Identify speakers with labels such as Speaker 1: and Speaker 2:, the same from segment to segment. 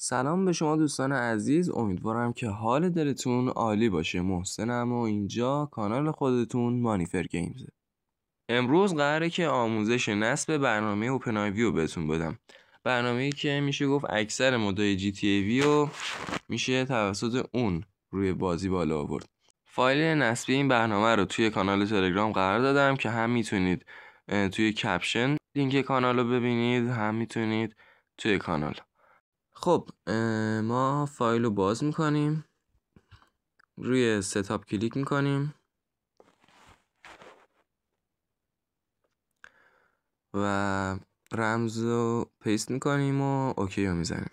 Speaker 1: سلام به شما دوستان عزیز، امیدوارم که حال دلتون عالی باشه. محسنم و اینجا کانال خودتون مانیفر گیمز. امروز قراره که آموزش نصب برنامه اوپن آی وی رو بهتون بدم. برنامه‌ای که میشه گفت اکثر مودای جی تی ای وی رو میشه توسط اون روی بازی بالا آورد. فایل نصبی این برنامه رو توی کانال تلگرام قرار دادم که هم میتونید توی کپشن لینک کانال رو ببینید، هم میتونید توی کانال. خب ما فایل رو باز میکنیم، روی ستاپ کلیک میکنیم و رمز رو پیست میکنیم و اوکی رو میزنیم.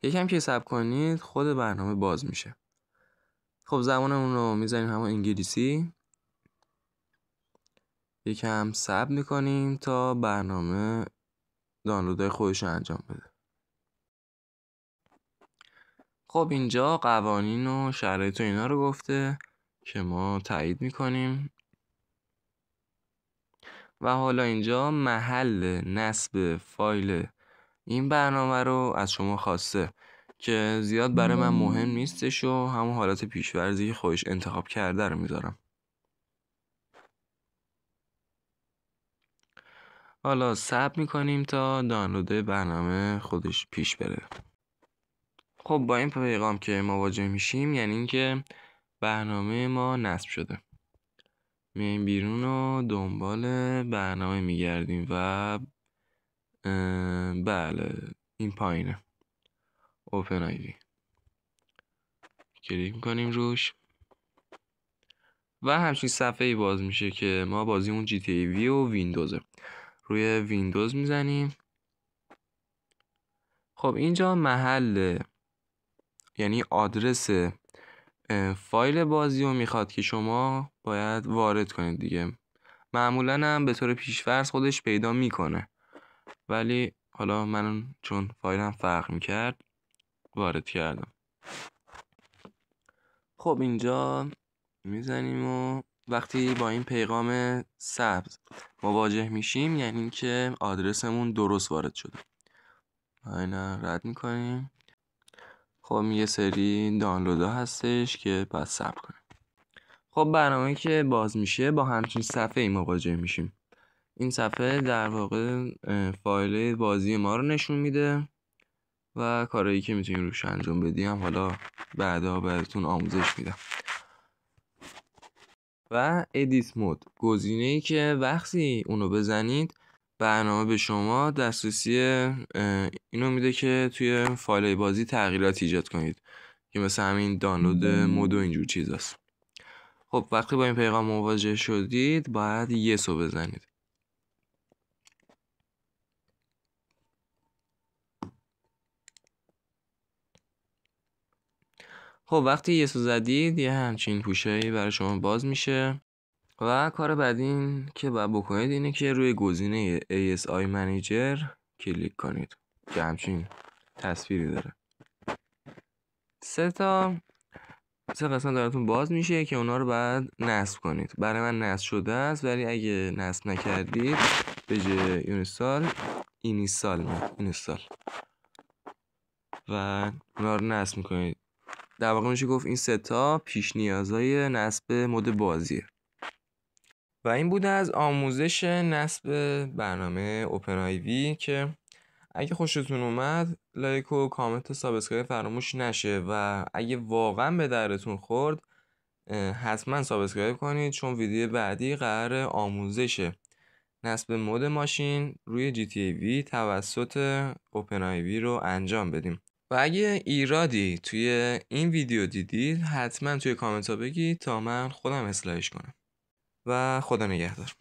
Speaker 1: یکم که صبر کنید خود برنامه باز میشه. خب زبانمون رو میزنیم همون انگلیسی. یکم صبر میکنیم تا برنامه دانلودهای خودش رو انجام بده. خب اینجا قوانین و شرایط و اینا رو گفته که ما تایید میکنیم و حالا اینجا محل نصب فایل این برنامه رو از شما خواسته که زیاد برای من مهم نیستش و همون حالت پیش‌ورزی که خودش انتخاب کرده رو میذارم. حالا صبر میکنیم تا دانلود برنامه خودش پیش بره. خب با این پیغام که مواجه میشیم یعنی اینکه برنامه ما نصب شده. میایم بیرون و دنبال برنامه میگردیم و بله این پایینه، اوپن آی وی. کلیک میکنیم روش و همچین صفحه ای باز میشه که ما بازیمون جی تی ای وی و ویندوزه. روی ویندوز میزنیم. خب اینجا محل یعنی آدرس فایل بازی رو میخواد که شما باید وارد کنید دیگه. معمولا هم به طور پیش‌فرض خودش پیدا میکنه، ولی حالا من چون فایلم فرق میکرد وارد کردم. خب اینجا میزنیم و وقتی با این پیغام سبز مواجه میشیم یعنی که آدرسمون درست وارد شده. اینا رد میکنیم. خب یه سری دانلودها هستش که باید صبر کنیم. خب برنامه‌ای که باز میشه با همچین صفحه ای مواجه میشیم. این صفحه در واقع فایل بازی ما رو نشون میده و کارهایی که میتونیم روش انجام بدیم حالا بعدا بهتون آموزش میدم. و ادیت مود گزینه‌ای که وقتی اونو بزنید برنامه به شما دسترسی اینو میده که توی فایل بازی تغییرات ایجاد کنید که مثل همین دانلود مود و اینجور چیزاست. خب وقتی با این پیغام مواجه شدید باید یس رو بزنید. خب وقتی یس رو زدید یه همچین پوشه‌ای برای شما باز میشه و کار بعدی این که باید بکنید اینه که روی گزینه ASI Manager کلیک کنید که همچین تصویری داره. سه قسمت دارتون باز میشه که اونا رو باید نصب کنید. برای من نصب شده است ولی اگه نصب نکردید به جای اینستال و اونا رو نصب میکنید. در واقع میشه گفت این سه تا پیش نیازهای نصب مود بازیه. و این بوده از آموزش نصب برنامه اوپن آی وی که اگه خوشتون اومد لایک و کامنت و سابسکرایب فراموش نشه و اگه واقعا به درتون خورد حتما سابسکرایب کنید چون ویدیو بعدی قرار آموزش نصب مود ماشین روی جی تی ای وی توسط اوپن آی وی رو انجام بدیم. و اگه ایرادی توی این ویدیو دیدید حتما توی کامنت ها بگید تا من خودم اصلاحش کنم. و خدا نگهدار.